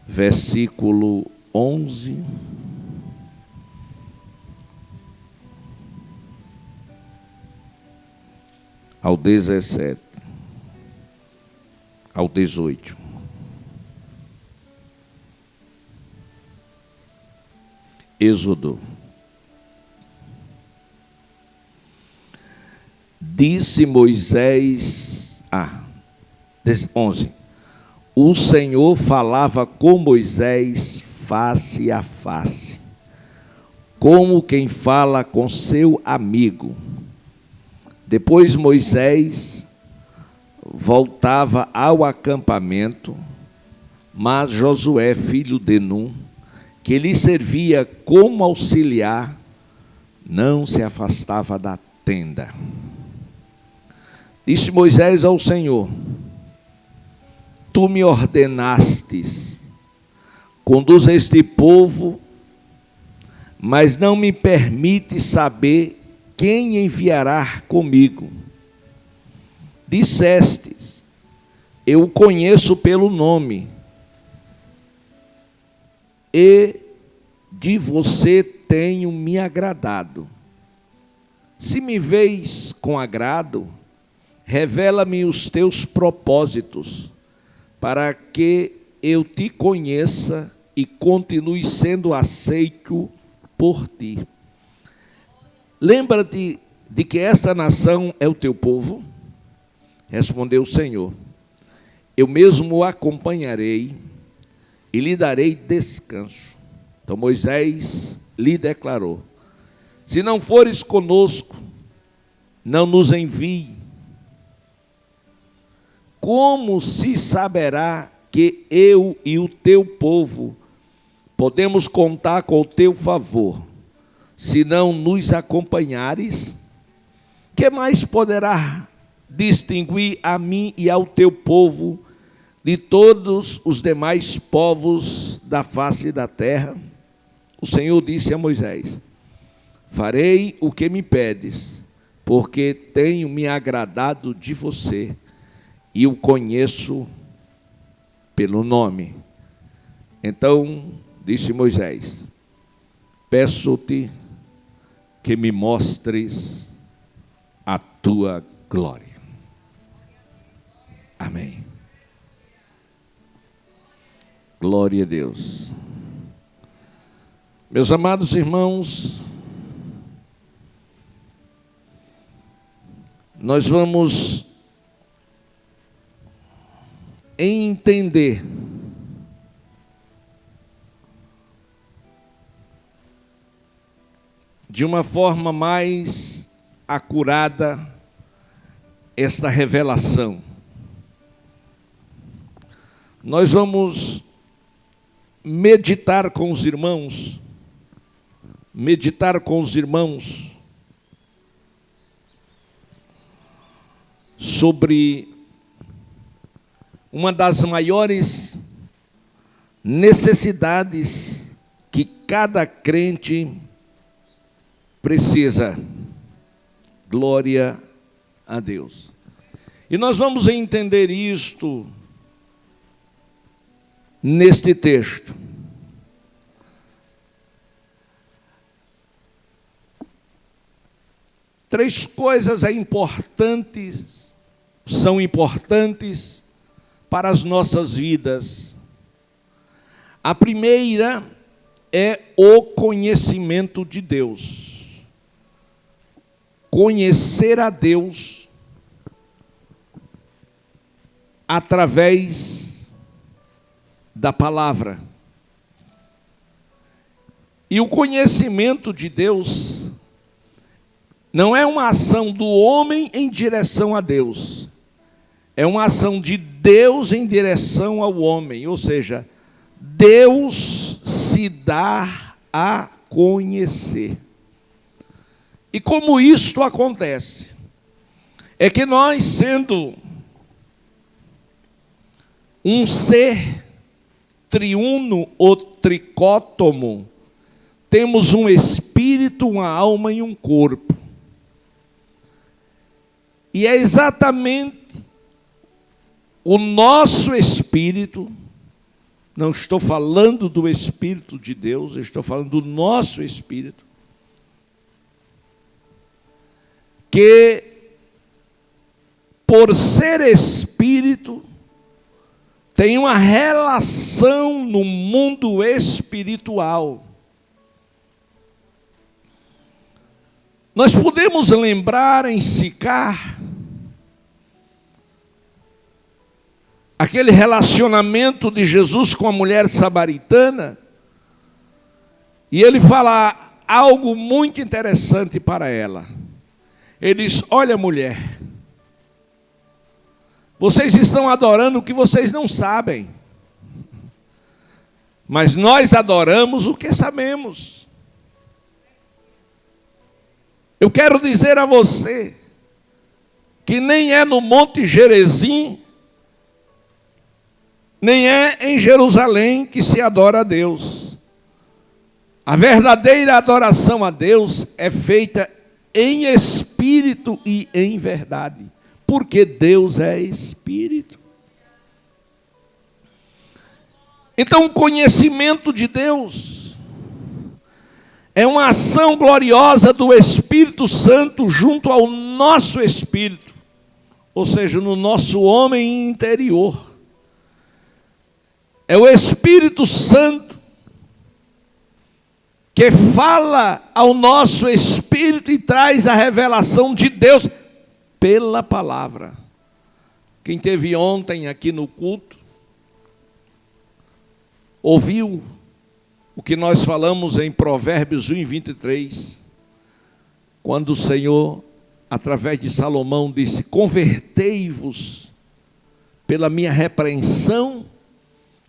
versículo 11 ao 17, ao 18. Êxodo. Disse Moisés, 11. O Senhor falava com Moisés face a face, como quem fala com seu amigo. Depois Moisés voltava ao acampamento, mas Josué, filho de Num, que lhe servia como auxiliar, não se afastava da tenda. Disse Moisés ao Senhor: Tu me ordenastes, conduz este povo, mas não me permite saber quem enviará comigo. Dissestes: eu o conheço pelo nome, e de você tenho me agradado. Se me veis com agrado, revela-me os teus propósitos, para que eu te conheça e continue sendo aceito por ti. Lembra-te de que esta nação é o teu povo? Respondeu o Senhor: eu mesmo o acompanharei e lhe darei descanso. Então Moisés lhe declarou: se não fores conosco, não nos envie. Como se saberá que eu e o teu povo podemos contar com o teu favor, se não nos acompanhares? Que mais poderá distinguir a mim e ao teu povo de todos os demais povos da face da terra? O Senhor disse a Moisés: farei o que me pedes, porque tenho me agradado de você e o conheço pelo nome. Então disse Moisés: peço-te que me mostres a tua glória. Amém. Glória a Deus. Meus amados irmãos, nós vamos entender de uma forma mais acurada esta revelação. Nós vamos meditar com os irmãos sobre uma das maiores necessidades que cada crente precisa. Glória a Deus. E nós vamos entender isto neste texto. Três coisas são importantes para as nossas vidas. A primeira é o conhecimento de Deus. Conhecer a Deus através da palavra. E o conhecimento de Deus não é uma ação do homem em direção a Deus, é uma ação de Deus em direção ao homem, ou seja, Deus se dá a conhecer. E como isto acontece? É que nós, sendo um ser triuno ou tricótomo, temos um espírito, uma alma e um corpo. E é exatamente o nosso espírito não estou falando do Espírito de Deus, eu estou falando do nosso espírito, que por ser espírito, tem uma relação no mundo espiritual. Nós podemos lembrar em Sicar aquele relacionamento de Jesus com a mulher samaritana, e ele fala algo muito interessante para ela. Ele diz: olha, mulher, vocês estão adorando o que vocês não sabem, mas nós adoramos o que sabemos. Eu quero dizer a você que nem é no Monte Gerizim, nem é em Jerusalém que se adora a Deus. A verdadeira adoração a Deus é feita em espírito e em verdade, porque Deus é espírito. Então, o conhecimento de Deus é uma ação gloriosa do Espírito Santo junto ao nosso espírito, ou seja, no nosso homem interior. É o Espírito Santo que fala ao nosso espírito e traz a revelação de Deus pela palavra. Quem teve ontem aqui no culto, ouviu o que nós falamos em Provérbios 1:23, quando o Senhor, através de Salomão, disse: convertei-vos pela minha repreensão,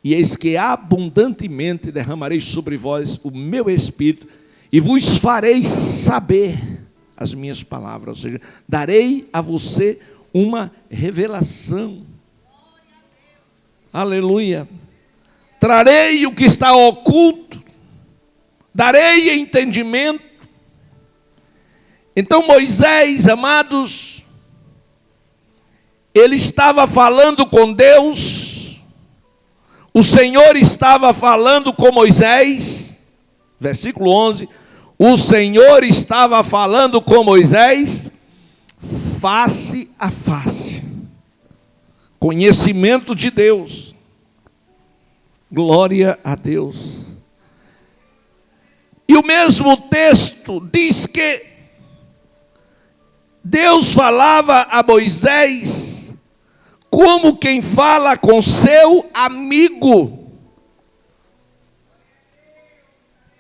e eis que abundantemente derramarei sobre vós o meu espírito, e vos farei saber as minhas palavras, ou seja, darei a você uma revelação. Aleluia. Trarei o que está oculto, darei entendimento. Então Moisés, amados, ele estava falando com Deus, o Senhor estava falando com Moisés, versículo 11, o Senhor estava falando com Moisés face a face, conhecimento de Deus. Glória a Deus. E o mesmo texto diz que Deus falava a Moisés como quem fala com seu amigo.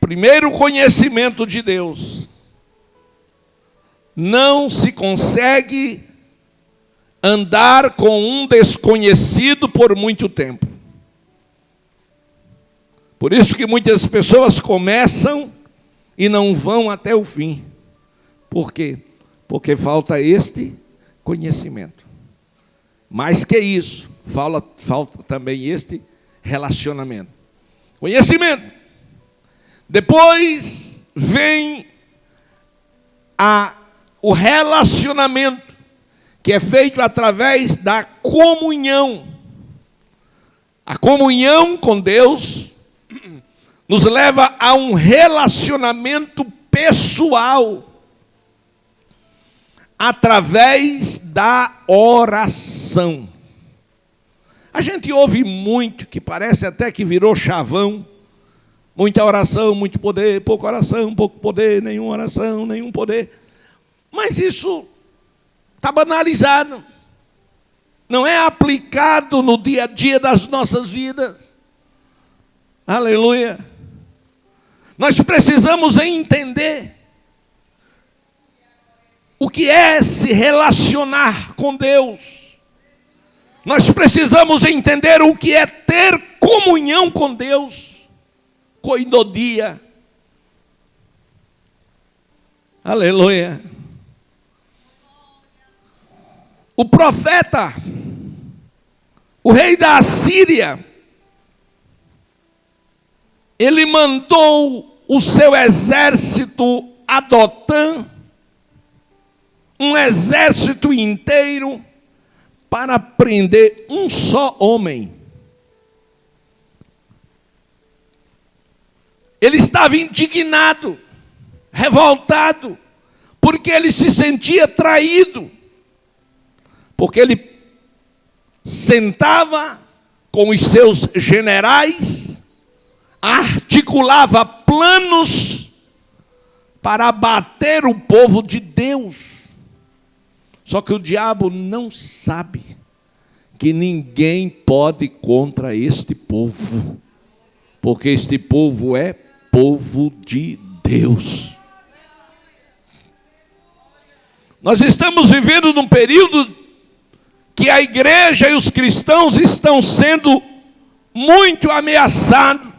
Primeiro, conhecimento de Deus. Não se consegue andar com um desconhecido por muito tempo. Por isso que muitas pessoas começam e não vão até o fim. Por quê? Porque falta este conhecimento. Mais que isso, falta também este relacionamento. Conhecimento. Depois vem o relacionamento, que é feito através da comunhão. A comunhão com Deus nos leva a um relacionamento pessoal, através da oração. A gente ouve muito, que parece até que virou chavão, muita oração, muito poder, pouca oração, pouco poder, nenhuma oração, nenhum poder. Mas isso está banalizado, não é aplicado no dia a dia das nossas vidas. Aleluia. Nós precisamos entender o que é se relacionar com Deus. Nós precisamos entender o que é ter comunhão com Deus. Koinonia. Aleluia. O profeta, o rei da Assíria, ele mandou o seu exército a Dotã, um exército inteiro, para prender um só homem. Ele estava indignado, revoltado, porque ele se sentia traído. Porque ele sentava com os seus generais, articulava planos para abater o povo de Deus. Só que o diabo não sabe que ninguém pode ir contra este povo, porque este povo é povo de Deus. Nós estamos vivendo num período que a igreja e os cristãos estão sendo muito ameaçados.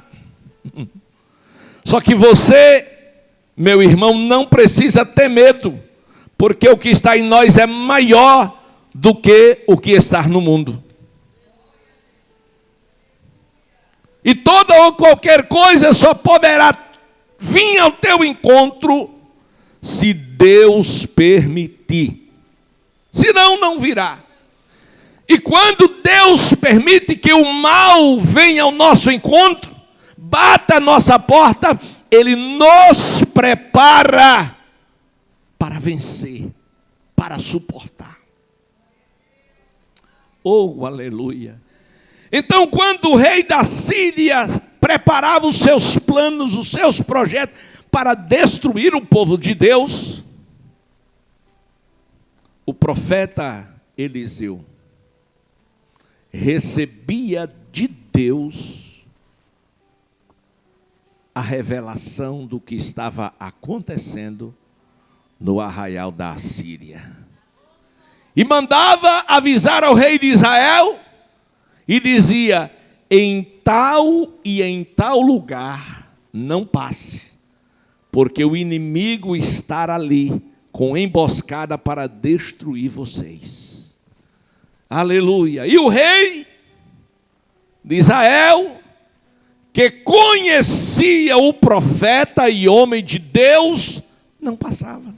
Só que você, meu irmão, não precisa ter medo, porque o que está em nós é maior do que o que está no mundo. E toda ou qualquer coisa só poderá vir ao teu encontro se Deus permitir. Senão, não virá. E quando Deus permite que o mal venha ao nosso encontro, bata a nossa porta, Ele nos prepara para vencer, para suportar. Oh, aleluia! Então, quando o rei da Síria preparava os seus planos, os seus projetos para destruir o povo de Deus, o profeta Eliseu recebia de Deus a revelação do que estava acontecendo no arraial da Síria. E mandava avisar ao rei de Israel e dizia: em tal e em tal lugar não passe, porque o inimigo está ali com emboscada para destruir vocês. Aleluia! E o rei de Israel, que conhecia o profeta e homem de Deus, não passava,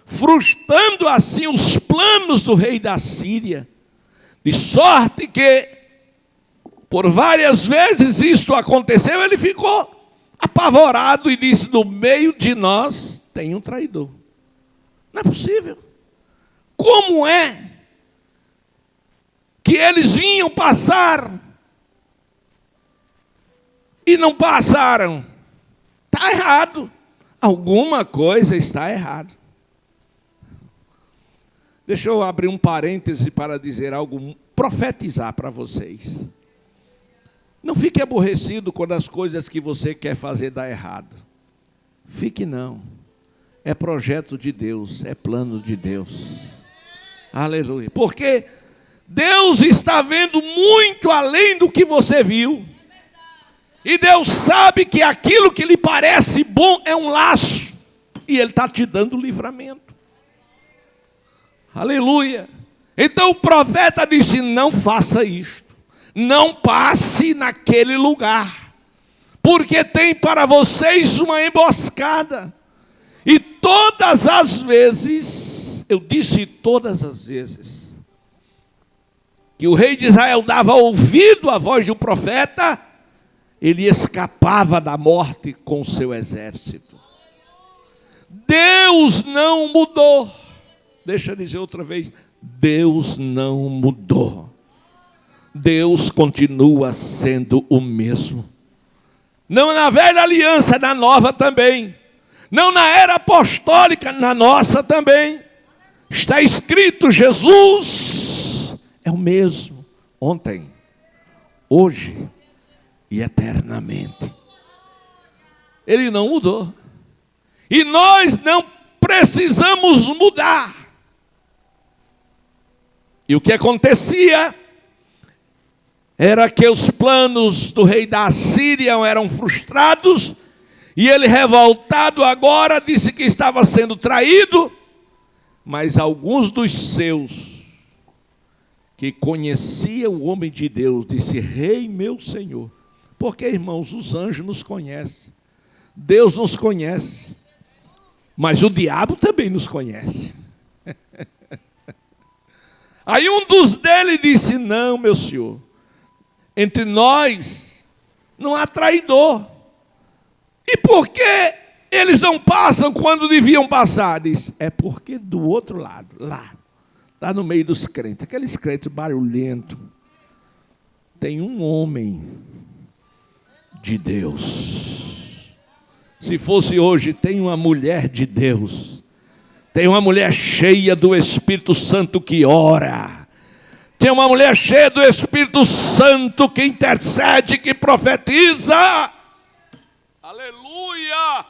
frustrando assim os planos do rei da Síria, de sorte que, por várias vezes isto aconteceu, ele ficou apavorado e disse: no meio de nós tem um traidor. Não é possível. Como é que eles vinham passar e não passaram? Está errado. Alguma coisa está errada. Deixa eu abrir um parêntese para dizer algo, profetizar para vocês. Não fique aborrecido quando as coisas que você quer fazer dá errado. Fique não. É projeto de Deus, é plano de Deus. Aleluia. Porque Deus está vendo muito além do que você viu. E Deus sabe que aquilo que lhe parece bom é um laço. E Ele está te dando livramento. Aleluia. Então o profeta disse: não faça isto. Não passe naquele lugar. Porque tem para vocês uma emboscada. E todas as vezes, eu disse todas as vezes, que o rei de Israel dava ouvido à voz do profeta, ele escapava da morte com o seu exército. Deus não mudou. Deixa eu dizer outra vez, Deus não mudou. Deus continua sendo o mesmo. Não na velha aliança, na nova também. Não na era apostólica, na nossa também. Está escrito: Jesus é o mesmo ontem, hoje e eternamente. Ele não mudou. E nós não precisamos mudar. E o que acontecia era que os planos do rei da Síria eram frustrados, e ele, revoltado agora, disse que estava sendo traído, mas alguns dos seus, que conheciam o homem de Deus, disse: rei meu Senhor. Porque, irmãos, os anjos nos conhecem, Deus nos conhece, mas o diabo também nos conhece. Aí um dos deles disse: não, meu senhor, entre nós não há traidor. E por que eles não passam quando deviam passar? Diz, é porque do outro lado, lá no meio dos crentes, aqueles crentes barulhentos, tem um homem de Deus. Se fosse hoje, tem uma mulher de Deus. Tem uma mulher cheia do Espírito Santo que ora. Tem uma mulher cheia do Espírito Santo que intercede, que profetiza. Aleluia!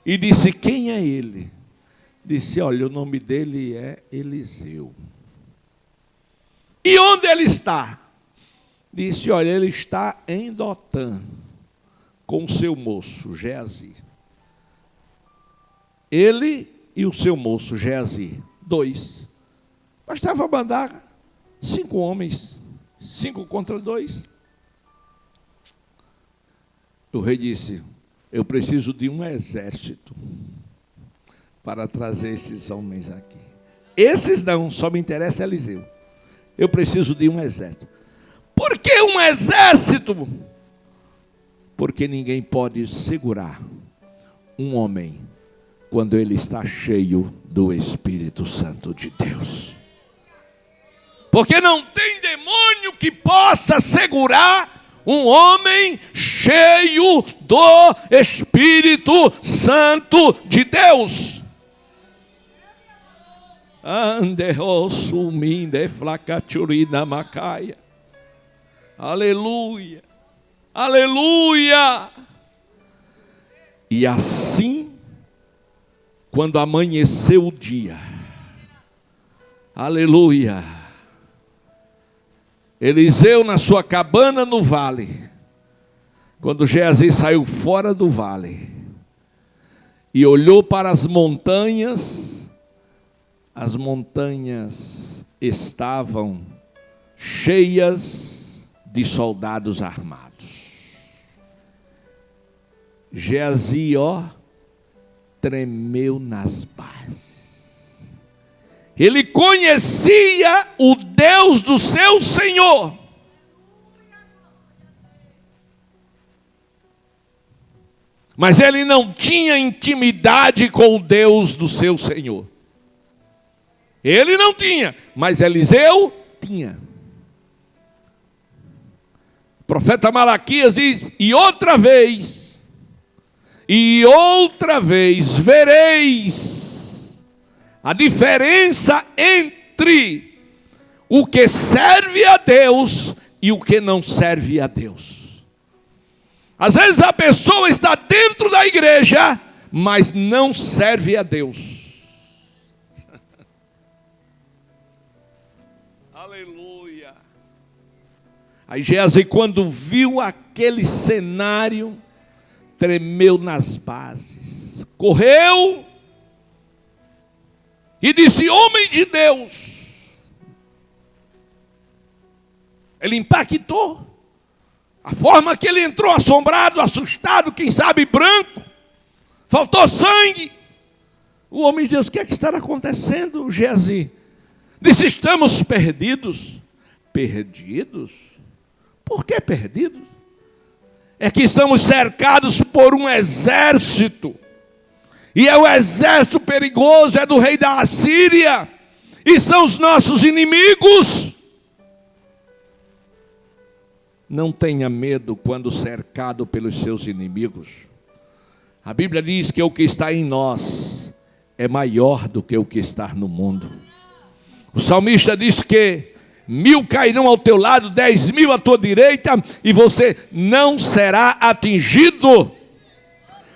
E disse, quem é ele? Disse, olha, o nome dele é Eliseu. E onde ele está? Disse, olha, ele está em Dotã, com o seu moço, Geazi. Ele e o seu moço, Geazi, 2. Bastava mandar 5 homens, 5 contra 2. O rei disse, eu preciso de um exército para trazer esses homens aqui. Esses não, só me interessa Eliseu. Eu preciso de um exército. Por que um exército? Porque ninguém pode segurar um homem quando ele está cheio do Espírito Santo de Deus. Porque não tem demônio que possa segurar um homem cheio do Espírito Santo de Deus. Aleluia, aleluia. E assim, quando amanheceu o dia, aleluia, Eliseu na sua cabana no vale, quando Geazi saiu fora do vale e olhou para as montanhas estavam cheias de soldados armados. Geazi, tremeu nas bases. Ele conhecia o Deus do seu Senhor. Mas ele não tinha intimidade com o Deus do seu Senhor. Ele não tinha, mas Eliseu tinha. O profeta Malaquias diz, e outra vez vereis a diferença entre o que serve a Deus e o que não serve a Deus. Às vezes a pessoa está dentro da igreja, mas não serve a Deus. Aleluia. Aí Geazi, quando viu aquele cenário, tremeu nas bases, correu e disse, homem de Deus. Ele impactou. A forma que ele entrou assombrado, assustado, quem sabe branco. Faltou sangue. O homem de Deus, o que é que está acontecendo, Geazi? Disse, estamos perdidos. Perdidos? Por que perdidos? É que estamos cercados por um exército. E é o exército perigoso, é do rei da Assíria. E são os nossos inimigos. Não tenha medo quando cercado pelos seus inimigos. A Bíblia diz que o que está em nós é maior do que o que está no mundo. O salmista diz que 1000 cairão ao teu lado, 10.000 à tua direita, e você não será atingido.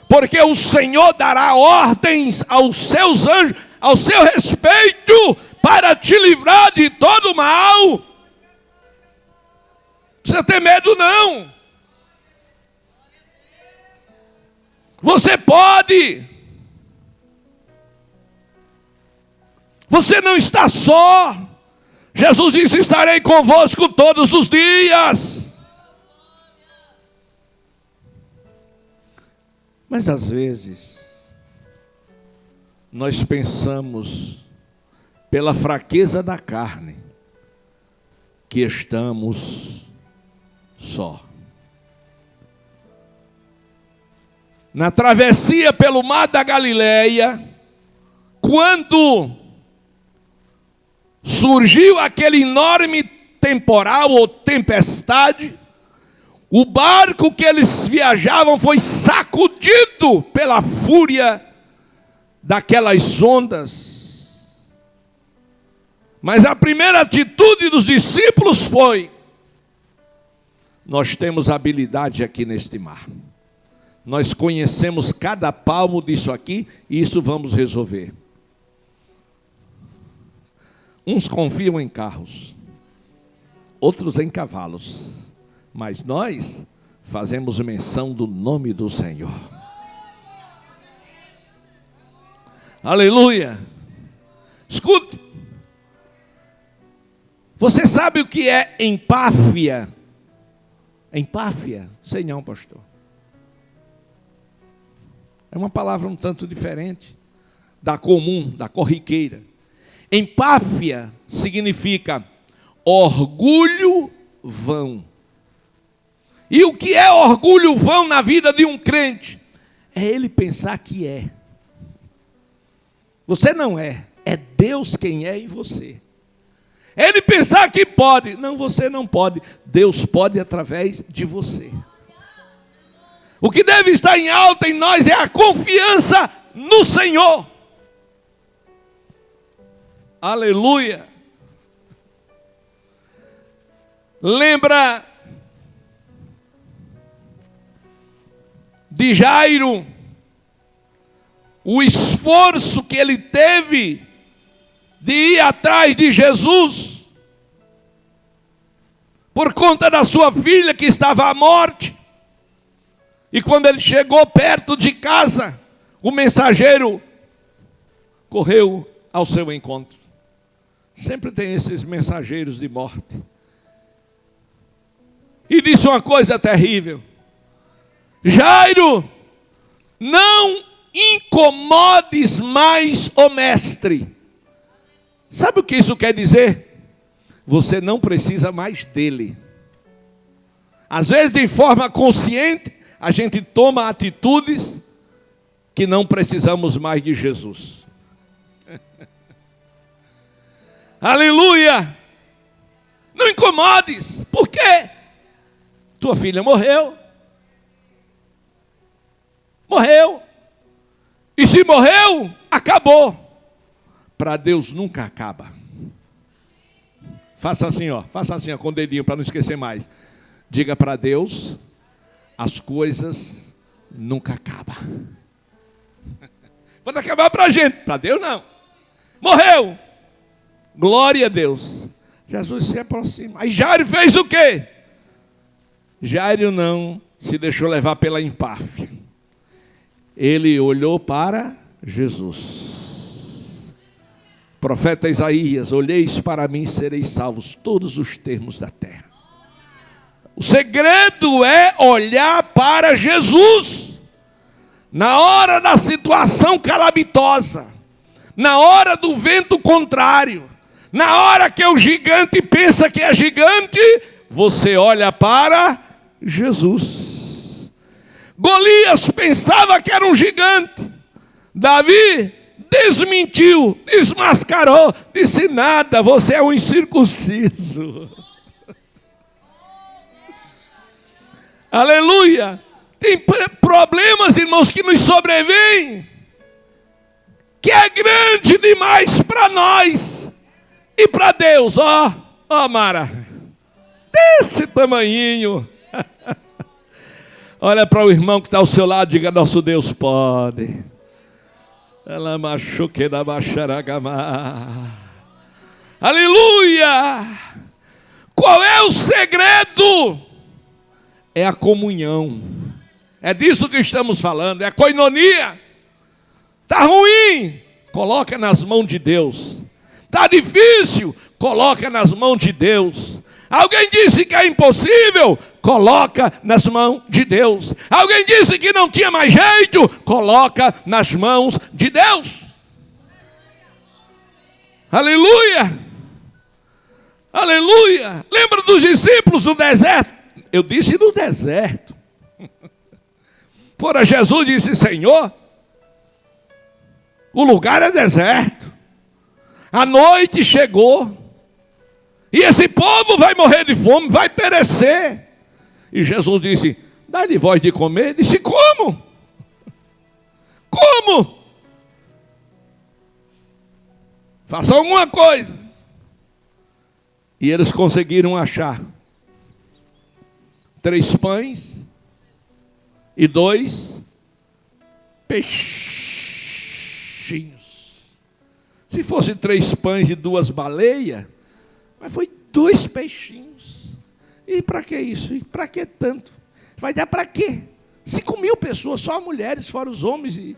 Porque o Senhor dará ordens aos seus anjos, ao seu respeito, para te livrar de todo mal. Não precisa ter medo não. Você pode. Você não está só. Jesus disse, estarei convosco todos os dias. Mas às vezes, nós pensamos, pela fraqueza da carne, que estamos só. na travessia pelo mar da Galileia, quando surgiu aquele enorme temporal ou tempestade, o barco que eles viajavam foi sacudido pela fúria daquelas ondas. Mas a primeira atitude dos discípulos foi: nós temos habilidade aqui neste mar. Nós conhecemos cada palmo disso aqui e isso vamos resolver. Uns confiam em carros, outros em cavalos, mas nós fazemos menção do nome do Senhor. Aleluia! Escute, você sabe o que é empáfia? Empáfia? Sei não, pastor. É uma palavra um tanto diferente da comum, da corriqueira. Empáfia significa orgulho vão. E o que é orgulho vão na vida de um crente? É ele pensar que é. Você não é, é Deus quem é em você. É ele pensar que pode. Não, você não pode. Deus pode através de você. O que deve estar em alta em nós é a confiança no Senhor. Aleluia. Lembra de Jairo, o esforço que ele teve de ir atrás de Jesus, por conta da sua filha que estava à morte. E quando ele chegou perto de casa, o mensageiro correu ao seu encontro. Sempre tem esses mensageiros de morte. E disse uma coisa terrível: Jairo, não incomodes mais o mestre. Sabe o que isso quer dizer? Você não precisa mais dele. Às vezes, de forma consciente, a gente toma atitudes que não precisamos mais de Jesus. Aleluia! Não incomodes. Por quê? Tua filha morreu. Morreu. E se morreu, acabou. Para Deus nunca acaba. Faça assim, ó, com o dedinho para não esquecer mais. Diga para Deus: as coisas nunca acabam. Pode acabar para a gente, para Deus não. Morreu. Glória a Deus. Jesus se aproxima. Aí Jairo fez o quê? Jairo não se deixou levar pela empáfia. Ele olhou para Jesus. Profeta Isaías: olheis para mim e sereis salvos todos os termos da terra. O segredo é olhar para Jesus. Na hora da situação calamitosa, na hora do vento contrário, na hora que o gigante pensa que é gigante, você olha para Jesus. Golias pensava que era um gigante. Davi desmentiu, desmascarou, disse: nada, você é um incircunciso. Aleluia. Tem problemas, irmãos, que nos sobrevêm, que é grande demais para nós e para Deus. Ó, Mara, desse tamanhinho. Olha para o irmão que está ao seu lado, diga: nosso Deus pode. Ela machuque da bacharagama. Aleluia! Qual é o segredo? É a comunhão. É disso que estamos falando, é a koinonia. Está ruim? Coloca nas mãos de Deus. Está difícil? Coloca nas mãos de Deus. Alguém disse que é impossível? Coloca nas mãos de Deus. Alguém disse que não tinha mais jeito? Coloca nas mãos de Deus. Aleluia! Aleluia! Lembra dos discípulos no deserto? Eu disse no deserto. Fora Jesus e disse: Senhor, o lugar é deserto, a noite chegou, e esse povo vai morrer de fome, vai perecer. E Jesus disse: dá-lhe voz de comer. Ele disse: como? Como? Faça alguma coisa. E eles conseguiram achar 3 pães e 2 peixinhos. Se fosse 3 pães e 2 baleias, mas foi 2 peixinhos. E para que isso? E para que tanto? Vai dar para quê? 5.000 pessoas, só mulheres, fora os homens e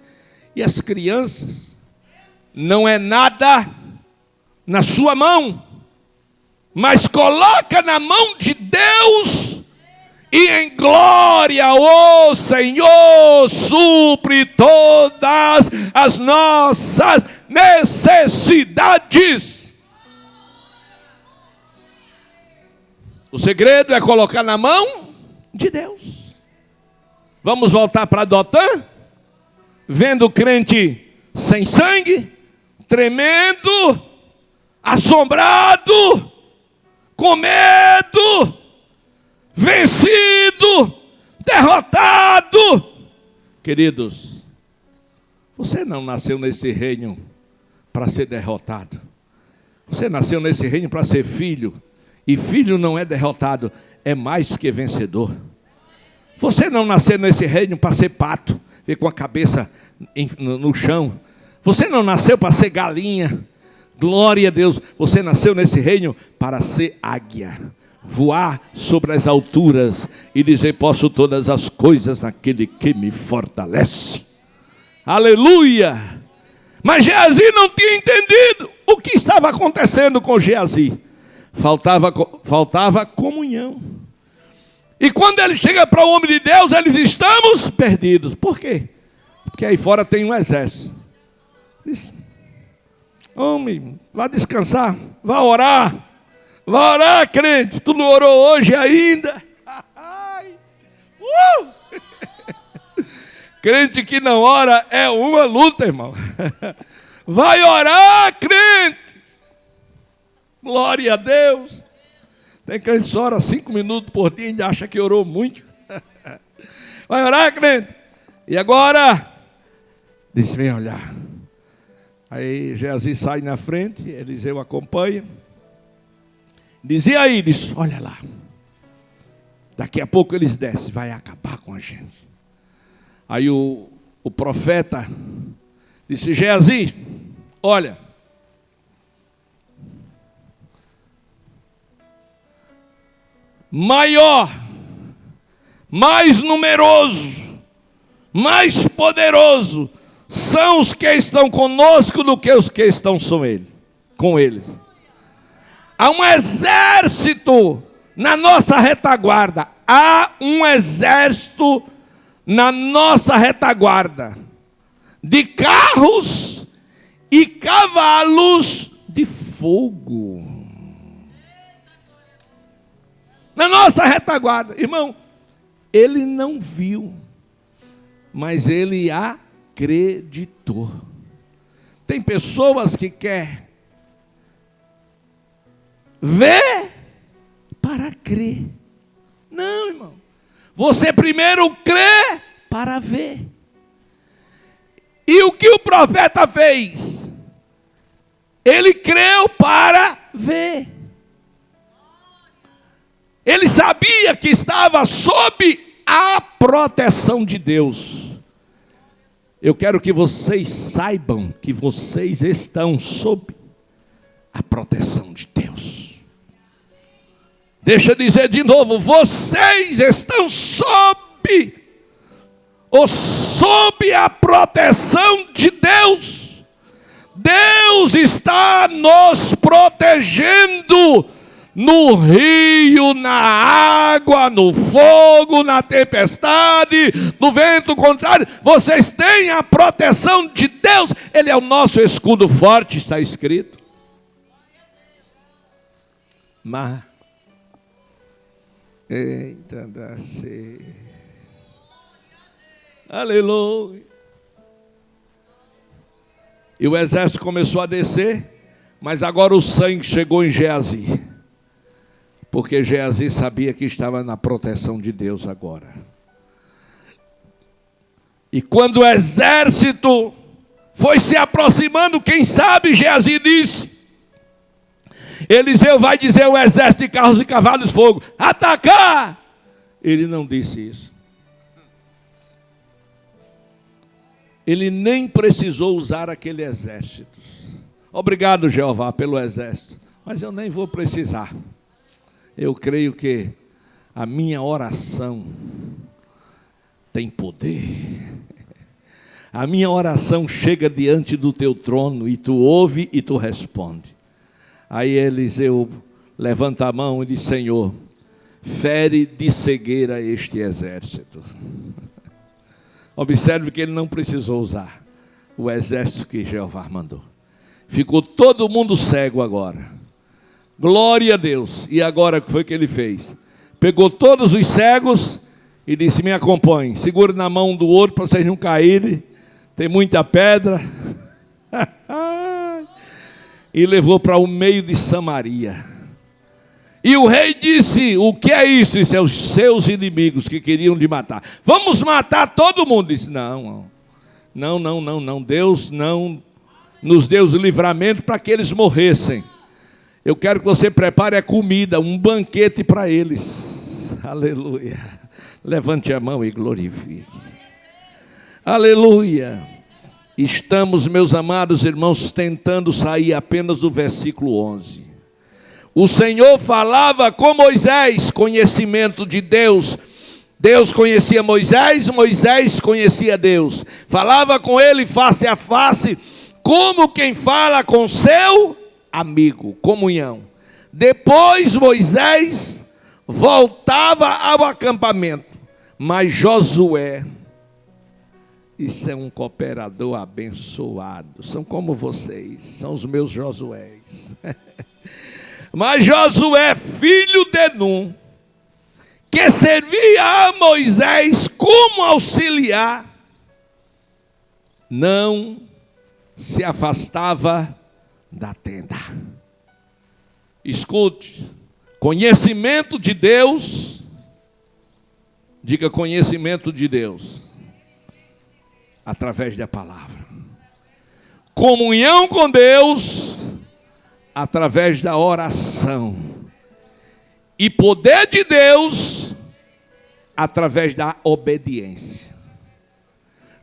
as crianças. Não é nada na sua mão, mas coloca na mão de Deus, e em glória o Senhor supre todas as nossas necessidades. O segredo é colocar na mão de Deus. Vamos voltar para Dotã, vendo o crente sem sangue, tremendo, assombrado, com medo, vencido, derrotado. Queridos, você não nasceu nesse reino para ser derrotado. Você nasceu nesse reino para ser filho. E filho não é derrotado, é mais que vencedor. Você não nasceu nesse reino para ser pato, vir com a cabeça no chão. Você não nasceu para ser galinha. Glória a Deus. Você nasceu nesse reino para ser águia, voar sobre as alturas e dizer: posso todas as coisas naquele que me fortalece. Aleluia! Mas Geazi não tinha entendido o que estava acontecendo com Geazi. Faltava comunhão. E quando ele chega para o homem de Deus, eles: estamos perdidos. Por quê? Porque aí fora tem um exército. Diz: homem, vá descansar, vá orar. Vá orar, crente. Tu não orou hoje ainda? Crente que não ora é uma luta, irmão. Vai orar, crente. Glória a Deus. Tem crente que só ora 5 minutos por dia e ainda acha que orou muito. Vai orar, crente. E agora? Diz: vem olhar. Aí Geazi sai na frente, Eliseu acompanha. Dizia aí, diz: olha lá. Daqui a pouco eles descem, vai acabar com a gente. Aí o profeta disse: Geazi, olha, maior, mais numeroso, mais poderoso são os que estão conosco do que os que estão com eles. Há um exército na nossa retaguarda. Há um exército na nossa retaguarda de carros e cavalos de fogo. Na nossa retaguarda. Irmão, ele não viu, mas ele acreditou. Tem pessoas que querem ver para crer. Não, irmão. Você primeiro crê para ver. E o que o profeta fez? Ele creu para ver. Ele sabia que estava sob a proteção de Deus. Eu quero que vocês saibam que vocês estão sob a proteção de Deus. Deixa eu dizer de novo: vocês estão sob a proteção de Deus. Deus está nos protegendo no rio, na água, no fogo, na tempestade, no vento contrário. Vocês têm a proteção de Deus. Ele é o nosso escudo forte, está escrito. Mas eita, Aleluia. E o exército começou a descer, mas agora o sangue chegou em Geazi, porque Geazi sabia que estava na proteção de Deus agora. E quando o exército foi se aproximando, quem sabe Geazi disse: Eliseu vai dizer ao exército de carros e cavalos de fogo: atacar! Ele não disse isso. Ele nem precisou usar aquele exército. Obrigado, Jeová, pelo exército, mas eu nem vou precisar. Eu creio que a minha oração tem poder. A minha oração chega diante do teu trono e tu ouve e tu responde. Aí Eliseu levanta a mão e diz: Senhor, fere de cegueira este exército. Observe que ele não precisou usar o exército que Jeová mandou. Ficou todo mundo cego agora. Glória a Deus. E agora o que foi que ele fez? Pegou todos os cegos e disse: me acompanhe, segure na mão do outro para vocês não caírem, tem muita pedra. E levou para o meio de Samaria. E o rei disse: o que é isso? Isso é os seus inimigos que queriam lhe matar. Vamos matar todo mundo. Disse: não. Deus não nos deu o livramento para que eles morressem. Eu quero que você prepare a comida, um banquete para eles. Aleluia. Levante a mão e glorifique. Aleluia. Estamos, meus amados irmãos, tentando sair apenas do versículo 11. O Senhor falava com Moisés, conhecimento de Deus. Deus conhecia Moisés, Moisés conhecia Deus. Falava com ele face a face, como quem fala com seu amigo, comunhão. Depois Moisés voltava ao acampamento, mas Josué, isso é um cooperador abençoado, são como vocês, são os meus Josués. Mas Josué, filho de Num, que servia a Moisés como auxiliar, não se afastava da tenda. Escute, conhecimento de Deus, diga conhecimento de Deus, através da palavra. Comunhão com Deus, através da oração. E poder de Deus, através da obediência.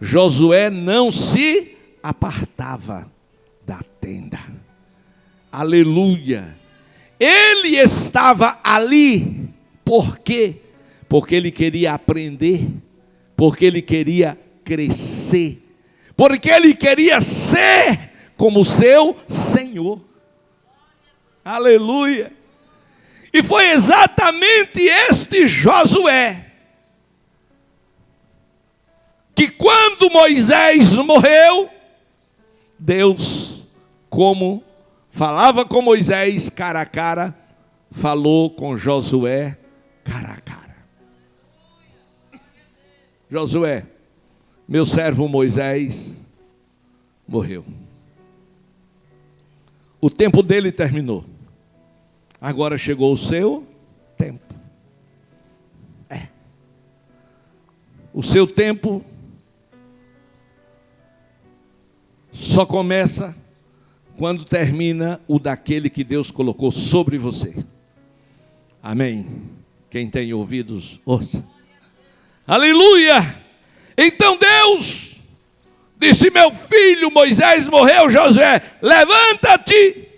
Josué não se apartava da tenda. Aleluia. Ele estava ali. Por quê? Porque ele queria aprender. Porque ele queria crescer. Porque ele queria ser como seu Senhor. Aleluia. E foi exatamente este Josué que quando Moisés morreu, Deus, como falava com Moisés cara a cara, falou com Josué cara a cara. Josué, meu servo Moisés morreu. O tempo dele terminou. Agora chegou o seu tempo. O seu tempo só começa quando termina o daquele que Deus colocou sobre você. Amém. Quem tem ouvidos, ouça. Aleluia! Então Deus disse: meu filho Moisés morreu, Josué, levanta-te,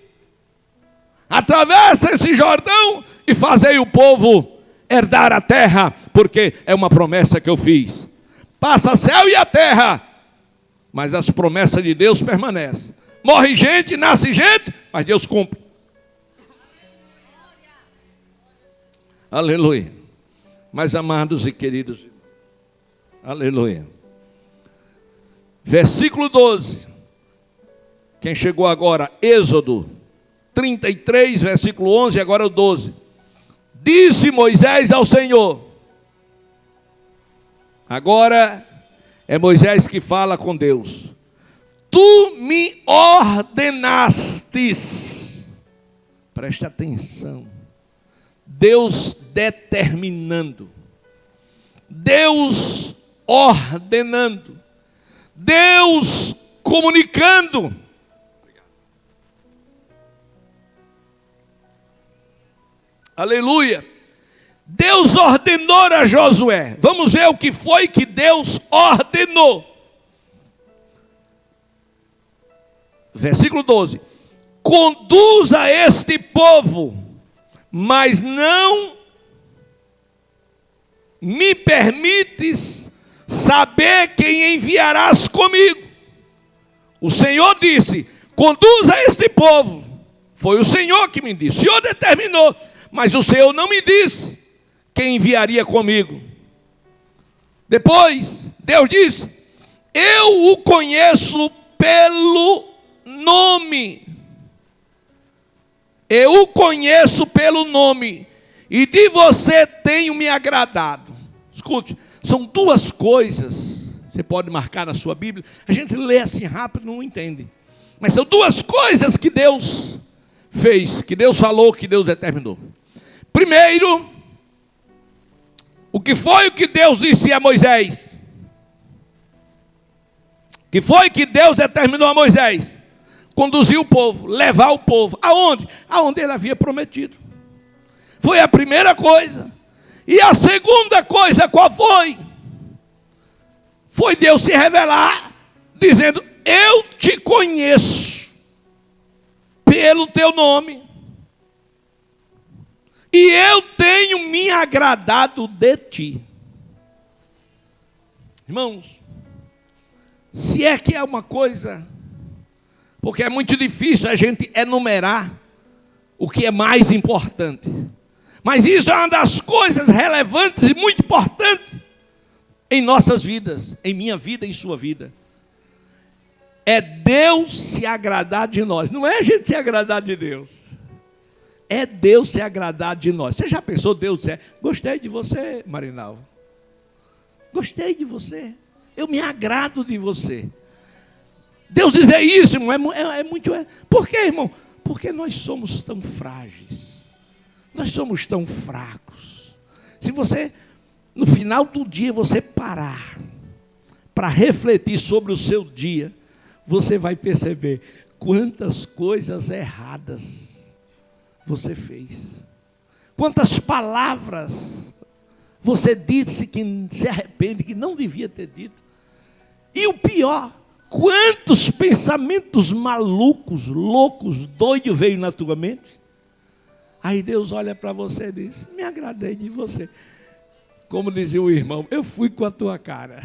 atravessa esse Jordão e fazei o povo herdar a terra, porque é uma promessa que eu fiz. Passa céu e a terra, mas as promessas de Deus permanecem. Morre gente, nasce gente, mas Deus cumpre. Aleluia. Mas amados e queridos, aleluia. Versículo 12. Quem chegou agora? Êxodo 33, versículo 11, agora o 12. Disse Moisés ao Senhor: agora É Moisés que fala com Deus. Tu me ordenastes. Preste atenção. Deus determinando. Deus ordenando. Deus comunicando. Aleluia. Deus ordenou a Josué. Vamos ver o que foi que Deus ordenou. Versículo 12. Conduza este povo, mas não me permites saber quem enviarás comigo. O Senhor disse, conduza este povo. Foi o Senhor que me disse. O Senhor determinou, mas o Senhor não me disse quem enviaria comigo. Depois, Deus disse, eu o conheço pelo nome. Eu o conheço pelo nome, e de você tenho me agradado. Escute, são duas coisas, você pode marcar na sua Bíblia, a gente lê assim rápido, não entende. Mas são duas coisas que Deus fez, que Deus falou, que Deus determinou. Primeiro, o que foi o que Deus disse a Moisés? O que foi que Deus determinou a Moisés? Conduzir o povo, levar o povo. Aonde? Aonde ele havia prometido. Foi a primeira coisa. E a segunda coisa qual foi? Foi Deus se revelar, dizendo, eu te conheço pelo teu nome. E eu tenho me agradado de ti. Irmãos, se é que é uma coisa... Porque é muito difícil a gente enumerar o que é mais importante. Mas isso é uma das coisas relevantes e muito importantes em nossas vidas, em minha vida e em sua vida. É Deus se agradar de nós. Não é a gente se agradar de Deus. É Deus se agradar de nós. Você já pensou, Deus dizer, gostei de você, Marinalva. Gostei de você. Eu me agrado de você. Deus dizer isso, irmão, é muito... Por quê, irmão? Porque nós somos tão frágeis. Nós somos tão fracos. Se você, no final do dia, você parar para refletir sobre o seu dia, você vai perceber quantas coisas erradas você fez. Quantas palavras você disse que se arrepende, que não devia ter dito. E o pior... Quantos pensamentos malucos, loucos, doidos veio na tua mente? Aí Deus olha para você e diz, me agradei de você. Como dizia o irmão, eu fui com a tua cara.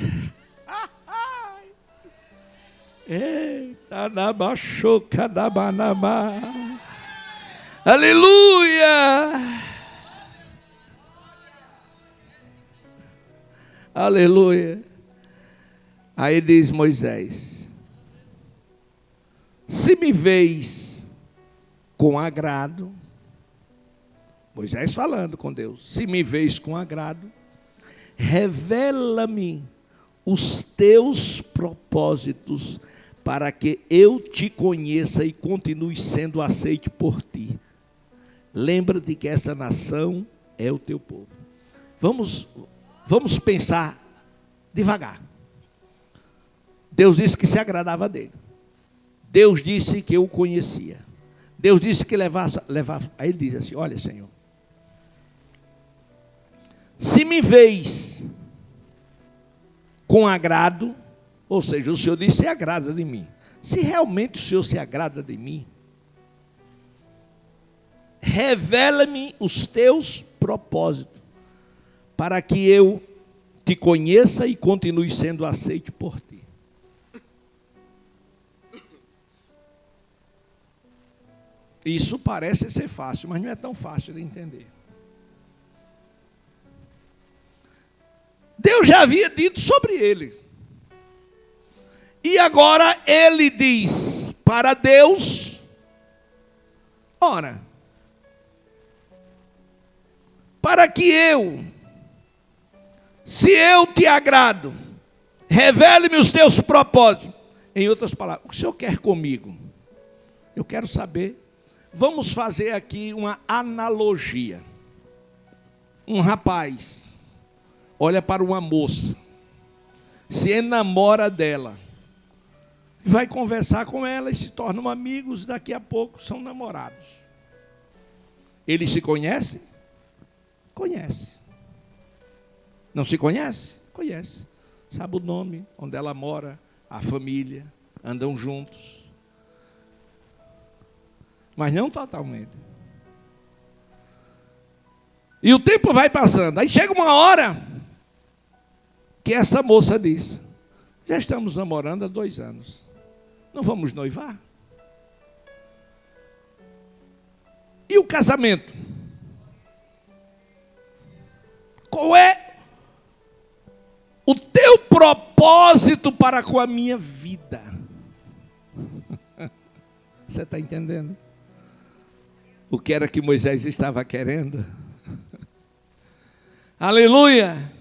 Eita, nabaxoca da banabá. Aleluia! Aleluia! Aí diz Moisés, se me veis com agrado, Moisés falando com Deus, se me veis com agrado, revela-me os teus propósitos, para que eu te conheça e continue sendo aceito por ti. Lembra-te que essa nação é o teu povo. Vamos pensar devagar. Deus disse que se agradava dele. Deus disse que eu o conhecia. Deus disse que levava. Aí ele diz assim, olha, Senhor, se me veis com agrado, ou seja, o Senhor disse, se agrada de mim. Se realmente o Senhor se agrada de mim, revela-me os teus propósitos, para que eu te conheça e continue sendo aceito por ti. Isso parece ser fácil, mas não é tão fácil de entender. Deus já havia dito sobre ele. E agora ele diz para Deus, ora, para que se eu te agrado, Revele-me os teus propósitos. Em outras palavras, o que o Senhor quer comigo? Eu quero saber. Vamos fazer aqui uma analogia. Um rapaz olha para uma moça, se enamora dela, vai conversar com ela e se tornam amigos, daqui a pouco são namorados. Eles se conhecem? Conhece. Não se conhece? Conhece. Sabe o nome, onde ela mora, a família, andam juntos. Mas não totalmente. E o tempo vai passando. Aí chega uma hora que essa moça diz: já estamos namorando há 2 anos. Não vamos noivar? E o casamento? Qual é o teu propósito para com a minha vida? Você está entendendo? O que era que Moisés estava querendo? Aleluia!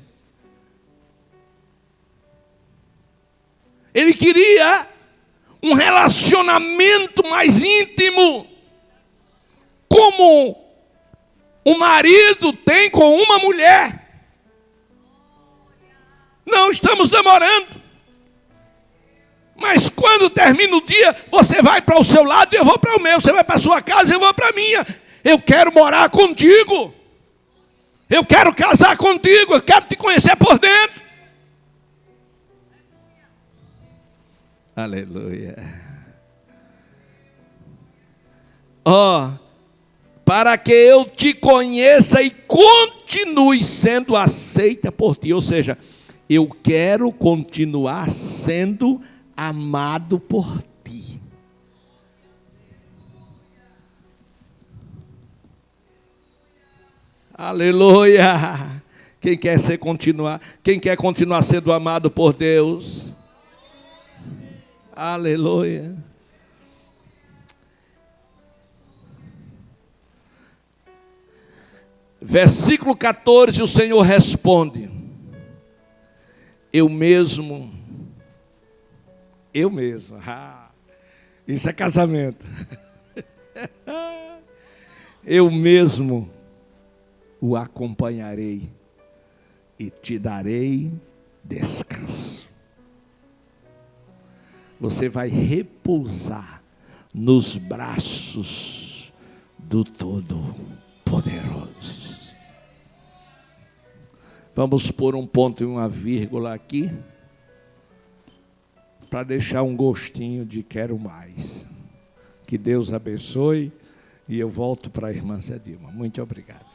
Ele queria um relacionamento mais íntimo, como o marido tem com uma mulher. Não estamos namorando, mas quando termina o dia, você vai para o seu lado e eu vou para o meu. Você vai para a sua casa e eu vou para a minha. Eu quero morar contigo. Eu quero casar contigo. Eu quero te conhecer por dentro. Aleluia. Para que eu te conheça e continue sendo aceita por ti. Ou seja, eu quero continuar sendo amado por ti. Aleluia. Quem quer continuar sendo amado por Deus? Aleluia. Versículo 14, o Senhor responde: eu mesmo. Isso é casamento. Eu mesmo o acompanharei e te darei descanso. Você vai repousar nos braços do Todo-Poderoso. Vamos pôr um ponto e uma vírgula aqui, para deixar um gostinho de quero mais. Que Deus abençoe, e eu volto para a irmã Zé Dilma. Muito obrigado.